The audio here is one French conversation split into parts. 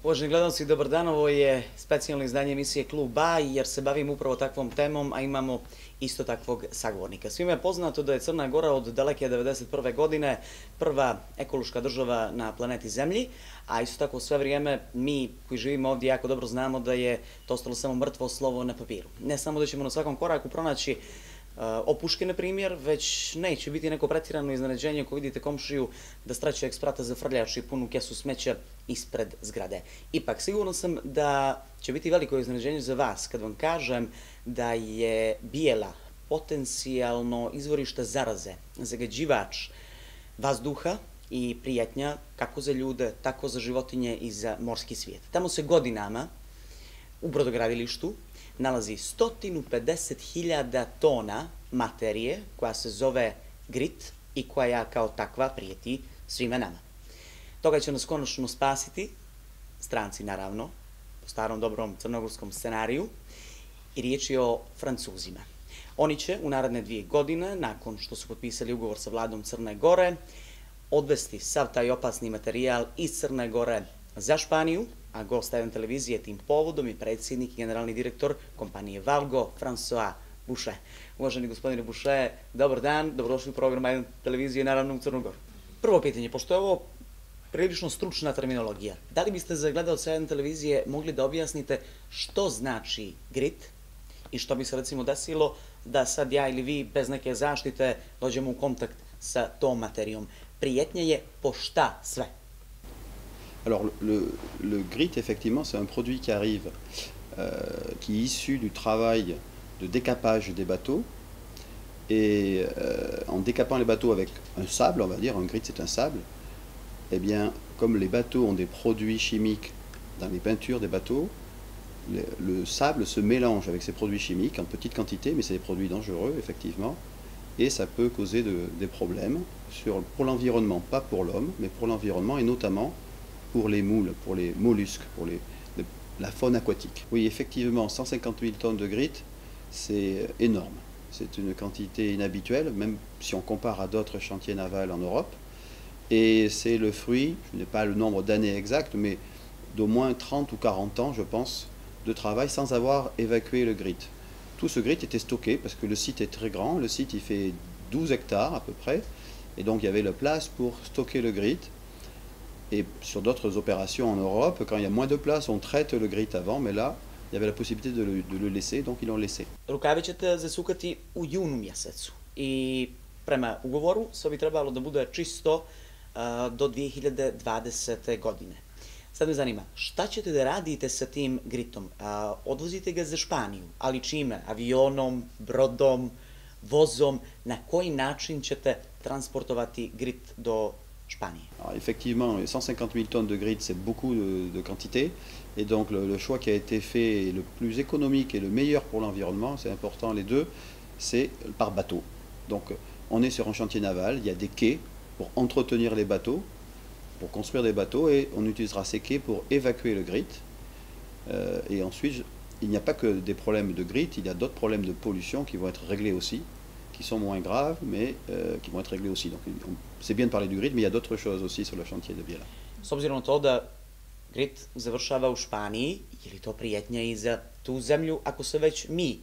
Uvaženi gledalci, dobar dan, ovo je specijalno izdanje emisije Klub A, jer se bavimo upravo takvom temom, a imamo isto takvog sagovornika. Svima je poznato da je Crna Gora od daleke 1991. godine prva ekološka država na planeti Zemlji, a isto tako sve vrijeme mi koji živimo ovdje jako dobro znamo da je to ostalo samo mrtvo slovo na papiru. Ne samo da ćemo na svakom koraku pronaći opuške, na primjer, već neće biti neko pretjerano iznenađenje ako vidite komšiju da straće eksprata za frljač i punu kesu smeća ispred zgrade. Ipak, siguran sam da će biti veliko iznenađenje za vas kad vam kažem da je Bijela potencijalno izvorište zaraze, zagađivač vazduha i prijetnja kako za ljude, tako za životinje i za morski svijet. Tamo se godinama u brodogradilištu nalazi 150.000 tona materije koja se zove grit i koja kao takva prijeti svima nama. Toga će nas konačno spasiti, stranci naravno, po starom dobrom crnogorskom scenariju, i riječ je o Francuzima. Oni će u naredne 2 godine, nakon što su potpisali ugovor sa vladom Crne Gore, odvesti sav taj opasni materijal iz Crne Gore za Španiju, a gost jedan televizije tim povodom je predsjednik i generalni direktor kompanije Valgo, François Boucher. Uvaženi gospodine Boucher, dobar dan, dobrodošli u program jedan televizije, naravno u Crnu Goru. Prvo pitanje, pošto je ovo prilično stručna terminologija, da li biste za gledalce jedan televizije mogli da objasnite što znači grit i što bi se recimo desilo da sad ja ili vi bez neke zaštite dođemo u kontakt sa tom materijom? Prijetnja je po šta sve? Alors le grit, effectivement, c'est un produit qui arrive, qui est issu du travail de décapage des bateaux. Et en décapant les bateaux avec un sable, on va dire, un grit c'est un sable, eh bien, comme les bateaux ont des produits chimiques dans les peintures des bateaux, le sable se mélange avec ces produits chimiques en petite quantité, mais c'est des produits dangereux, effectivement, et ça peut causer des problèmes pour l'environnement, pas pour l'homme, mais pour l'environnement, et notamment pour les moules, pour les mollusques, pour la faune aquatique. Oui, effectivement, 150 000 tonnes de grit, c'est énorme. C'est une quantité inhabituelle, même si on compare à d'autres chantiers navals en Europe. Et c'est le fruit, je n'ai pas le nombre d'années exactes, mais d'au moins 30 ou 40 ans, je pense, de travail sans avoir évacué le grit. Tout ce grit était stocké parce que le site est très grand. Le site, il fait 12 hectares à peu près. Et donc, il y avait la place pour stocker le grit. Et sur d'autres opérations en Europe, quand il y a moins de place, on traite le grit avant, mais là, il y avait la possibilité de le laisser, donc ils l'ont laissé. Rukave ćete zasukati u junu mjesecu i prema ugovoru sve bi trebalo da bude čisto do 2020. godine. Sad me zanima, šta ćete da radite sa tim gritom? Odvozite ga za Španiju, ali čime? Avionom, brodom, vozom? Na koji način ćete transportovati grit do Španije? Alors, effectivement, 150 000 tonnes de grit, c'est beaucoup de quantité. Et donc le choix qui a été fait, le plus économique et le meilleur pour l'environnement, c'est important les deux, c'est par bateau. Donc on est sur un chantier naval, il y a des quais pour entretenir les bateaux, pour construire des bateaux, et on utilisera ces quais pour évacuer le grit. Et ensuite, il n'y a pas que des problèmes de grit, il y a d'autres problèmes de pollution qui vont être réglés aussi, qui sont moins graves, mais qui vont être réglés aussi. Donc c'est bien de parler du grit, mais il y a d'autres choses aussi sur le chantier de Bijela. S obzirom na to da grit završava u Španiji, je li to prijetnja i za tu zemlju ako se već mi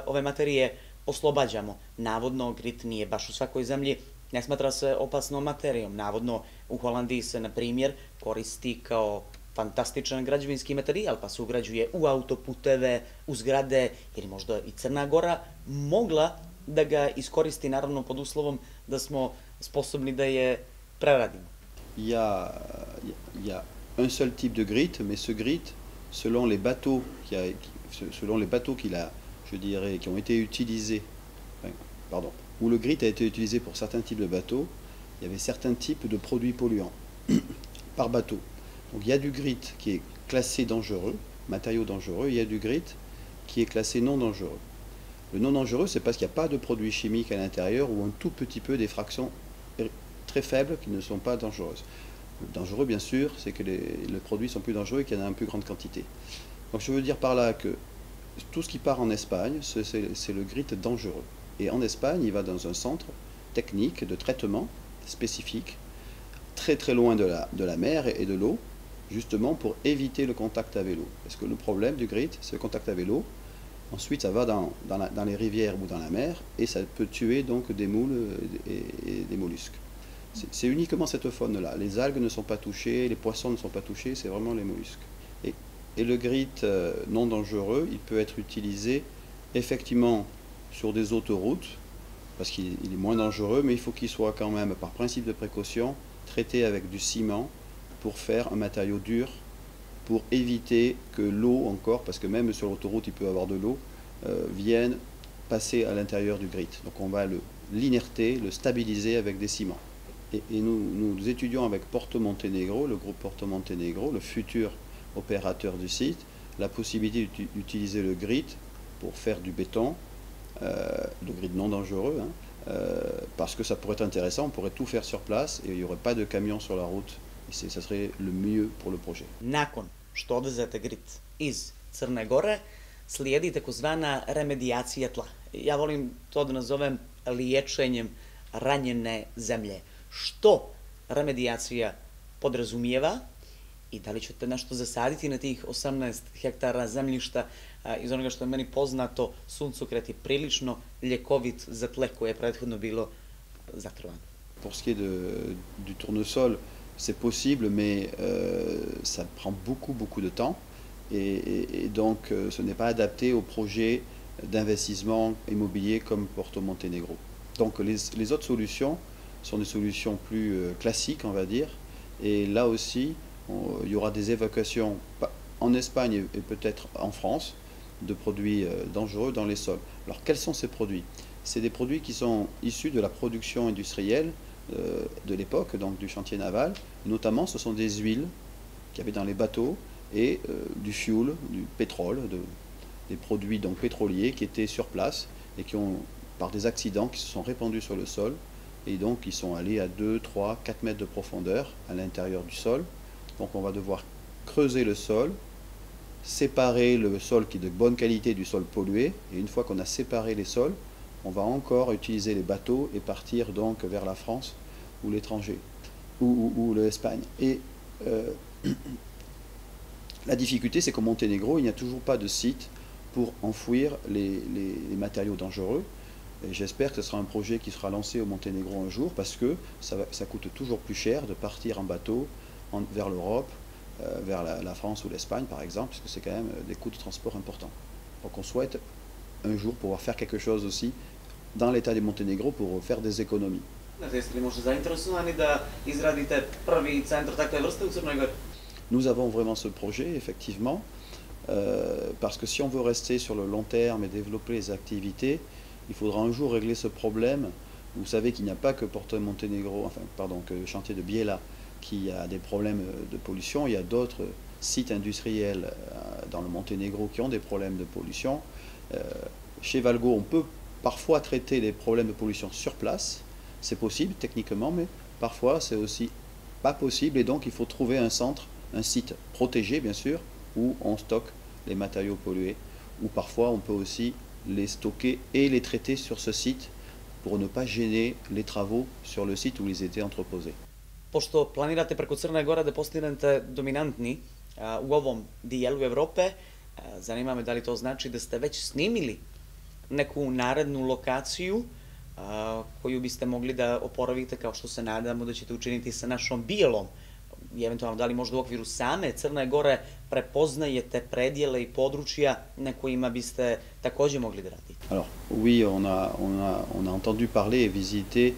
ove materije oslobađamo? Navodno, grit nije baš u svakoj zemlji, ne smatra se opasnom materijom. Navodno, u Holandiji se, na primjer, koristi kao fantastičan građevinski materijal, pa se ugrađuje u autoputeve, u zgrade, jer možda i Crna Gora mogla da ga iskoristi, naravno pod uslovom da smo sposobni da je preradimo. Il y a un seul type de grit, mais ce grit, selon les bateaux je dirais, qui ont été utilisés, pardon, où le grit a été utilisé pour certains types de bateaux, il y avait certains types de produits polluants par bateau. Donc il y a du grit qui est classé dangereux, matériau dangereux, il y a du grit qui est classé non dangereux. Le non dangereux, c'est parce qu'il n'y a pas de produits chimiques à l'intérieur ou un tout petit peu des fractions très faibles qui ne sont pas dangereuses. Dangereux, bien sûr, c'est que les produits sont plus dangereux et qu'il y en a en plus grande quantité. Donc je veux dire par là que tout ce qui part en Espagne, c'est le grit dangereux. Et en Espagne, il va dans un centre technique de traitement spécifique, très très loin de la mer et de l'eau, justement pour éviter le contact à vélo. Parce que le problème du grit, c'est le contact à vélo. Ensuite, ça va dans les rivières ou dans la mer et ça peut tuer donc des moules et des mollusques. C'est uniquement cette faune-là. Les algues ne sont pas touchées, les poissons ne sont pas touchés, c'est vraiment les mollusques. Et le grit non dangereux, il peut être utilisé effectivement sur des autoroutes, parce qu'il est moins dangereux, mais il faut qu'il soit quand même, par principe de précaution, traité avec du ciment pour faire un matériau dur, pour éviter que l'eau encore, parce que même sur l'autoroute il peut y avoir de l'eau, vienne passer à l'intérieur du grit. Donc on va l'inerter, le stabiliser avec des ciments. Et nous étudions avec Porto Montenegro, le groupe Porto Montenegro, le futur opérateur du site, la possibilité d'utiliser le grit pour faire du béton, le grit non dangereux, parce que ça pourrait être intéressant, on pourrait tout faire sur place et il n'y aurait pas de camions sur la route. Et ça serait le mieux pour le projet. Nakon što odvezete grit iz Crne Gore, slijedi takozvana remedijacija tla. Ja volim to da nazovem liječenjem ranjene zemlje. Što remedijacija podrazumijeva i da li ćete nešto zasaditi na tih 18 hektara zemljišta? Iz onoga što je meni poznato, suncokret je prilično ljekovit za tle koje je prethodno bilo zatrovano. Pour ce qui est du tournesol, c'est possible, mais ça prend beaucoup de temps et donc ce n'est pas adapté au projet d'investissement immobilier comme Porto Montenegro. Donc les autres solutions sont des solutions plus classiques, on va dire, et là aussi il y aura des évacuations en Espagne et peut-être en France de produits dangereux dans les sols. Alors quels sont ces produits? C'est des produits qui sont issus de la production industrielle de l'époque, donc du chantier naval. Notamment, ce sont des huiles qu'il y avait dans les bateaux et du fuel, du pétrole, des produits donc pétroliers qui étaient sur place et qui ont, par des accidents, qui se sont répandus sur le sol et donc ils sont allés à 2, 3, 4 mètres de profondeur à l'intérieur du sol. Donc on va devoir creuser le sol, séparer le sol qui est de bonne qualité du sol pollué, et une fois qu'on a séparé les sols, on va encore utiliser les bateaux et partir donc vers la France ou l'étranger, ou l'Espagne. Et la difficulté, c'est qu'au Monténégro, il n'y a toujours pas de site pour enfouir les matériaux dangereux. Et j'espère que ce sera un projet qui sera lancé au Monténégro un jour, parce que ça coûte toujours plus cher de partir en bateau vers l'Europe, vers la France ou l'Espagne par exemple, parce que c'est quand même des coûts de transport importants. Donc on souhaite un jour pouvoir faire quelque chose aussi dans l'état du Monténégro pour faire des économies. Nous avons vraiment ce projet, effectivement, parce que si on veut rester sur le long terme et développer les activités, il faudra un jour régler ce problème. Vous savez qu'il n'y a pas que Porto Montenegro, que le chantier de Biella qui a des problèmes de pollution, il y a d'autres sites industriels dans le Monténégro qui ont des problèmes de pollution. Chez Valgo, on peut parfois traiter les problèmes de pollution sur place, c'est possible techniquement, mais parfois c'est aussi pas possible et donc il faut trouver un centre, un site protégé bien sûr, où on stocke les matériaux pollués, ou parfois on peut aussi les stocker et les traiter sur ce site pour ne pas gêner les travaux sur le site où ils étaient entreposés. Pošto planirate preko Crne Gore da postanete dominantni u ovom dijelu Evrope, zanima me da li to znači da ste već snimili neku narednu lokaciju koju biste mogli da oporavite, kao što se nadamo da ćete učiniti sa našom Bijelom, i eventualno da li možda u okviru same Crne Gore prepoznajete predjele i područja na kojima biste takođe mogli da radite? Alors oui, on a entendu parler et visité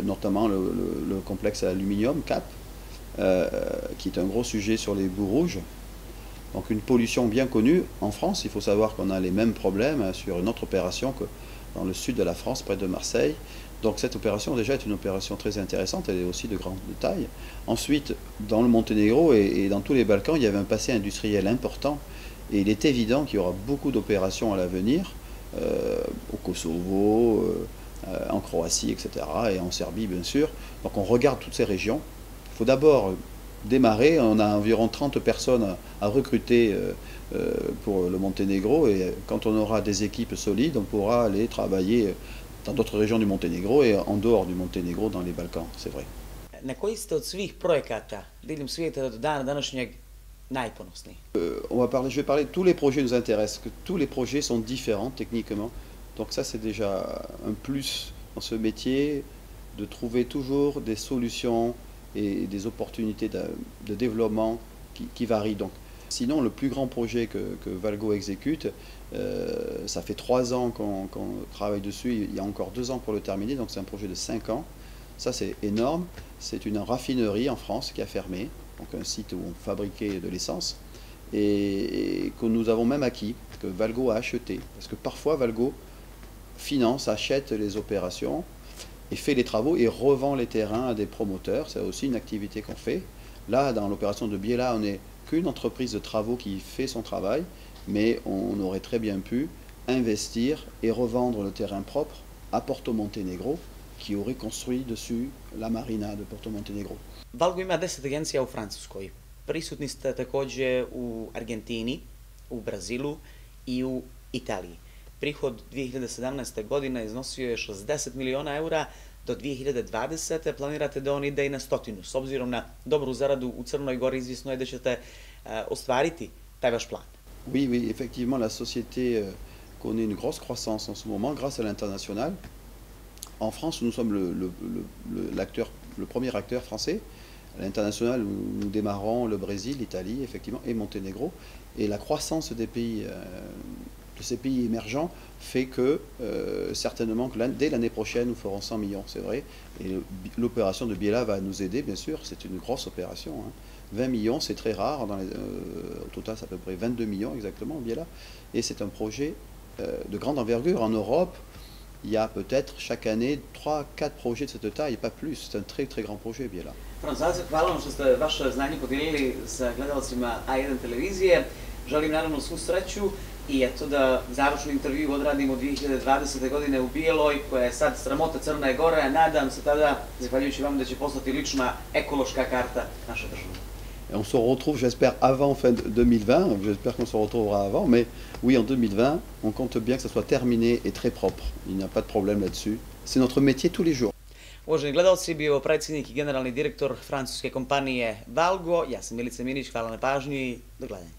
notamment le complexe à aluminium CAP, qui est un gros sujet sur les boues rouges. Donc une pollution bien connue en France. Il faut savoir qu'on a les mêmes problèmes sur une autre opération que dans le sud de la France, près de Marseille. Donc cette opération déjà est une opération très intéressante, elle est aussi de grande taille. Ensuite, dans le Monténégro et dans tous les Balkans, il y avait un passé industriel important et il est évident qu'il y aura beaucoup d'opérations à l'avenir, au Kosovo, en Croatie, etc. et en Serbie bien sûr. Donc on regarde toutes ces régions. Il faut d'abord démarrer, on a environ 30 personnes à recruter pour le Monténégro et quand on aura des équipes solides, on pourra aller travailler dans d'autres régions du Monténégro et en dehors du Monténégro dans les Balkans, c'est vrai. Na koji ste od svih projekata diljem svijeta do dana današnjeg najponosniji? Je vais parler, tous les projets nous intéressent, que tous les projets sont différents techniquement. Donc ça c'est déjà un plus dans ce métier, de trouver toujours des solutions et des opportunités de développement qui varient. Donc, sinon, le plus grand projet que Valgo exécute, ça fait 3 ans qu'on travaille dessus, il y a encore 2 ans pour le terminer, donc c'est un projet de 5 ans. Ça c'est énorme, c'est une raffinerie en France qui a fermé, donc un site où on fabriquait de l'essence, et que nous avons même acquis, que Valgo a acheté, parce que parfois Valgo finance, achète les opérations, et fait les travaux et revend les terrains à des promoteurs. C'est aussi une activité qu'on fait. Là, dans l'opération de Biella, on n'est qu'une entreprise de travaux qui fait son travail, mais on aurait très bien pu investir et revendre le terrain propre à Porto Montenegro, qui aurait construit dessus la marina de Porto Montenegro. Valgo ima 10 agencija u Francuskoj. Prisutni ste također u Argentini, u Brazilu i u Italiji. Prihod 2017. godine iznosio je 60 miliona eura, do 2020. planirate da on ide i na 100. S obzirom na dobru zaradu u Crnoj Gori, izvjesno je da ćete ostvariti taj vaš plan. Oui, effectivement, la société connaît une grosse croissance en ce moment grâce à l'international. En France, nous sommes le premier acteur français. À l'international, nous démarrons le Brésil, l'Italie, effectivement, et Monténégro. Et la croissance des pays, de ces pays émergents fait que certainement que dès l'année prochaine, nous ferons 100 millions, c'est vrai. Et l'opération de Biella va nous aider, bien sûr. C'est une grosse opération. 20 millions, c'est très rare. Au total, c'est à peu près 22 millions exactement, Biella. Et c'est un projet de grande envergure. En Europe, il y a peut-être chaque année 3-4 projets de cette taille, et pas plus. C'est un très très grand projet, Biella. Franz, hvala vam što ste vaše znanje podijelili sa gledalcima A1 televizije. Želim naravno svu sreću i eto da završni intervju odradimo 2020. godine u Bijeloj, koja je sad sramota Crne Gore. Nadam se tada, zahvaljujući vam, da će postati lična ekološka karta naše države. On se retrouve, j'espère, avant fin 2020. J'espère qu'on se retrouvera avant. Mais oui, en 2020, on compte bien que ça soit terminé et très propre. Il n'y a pas de problème là-dessus. C'est notre métier tous les jours. Uvaženi gledalci, bio predsjednik i generalni direktor francuske kompanije Valgo. Ja sam Milica Minić, hvala na pažnji i do gledanja.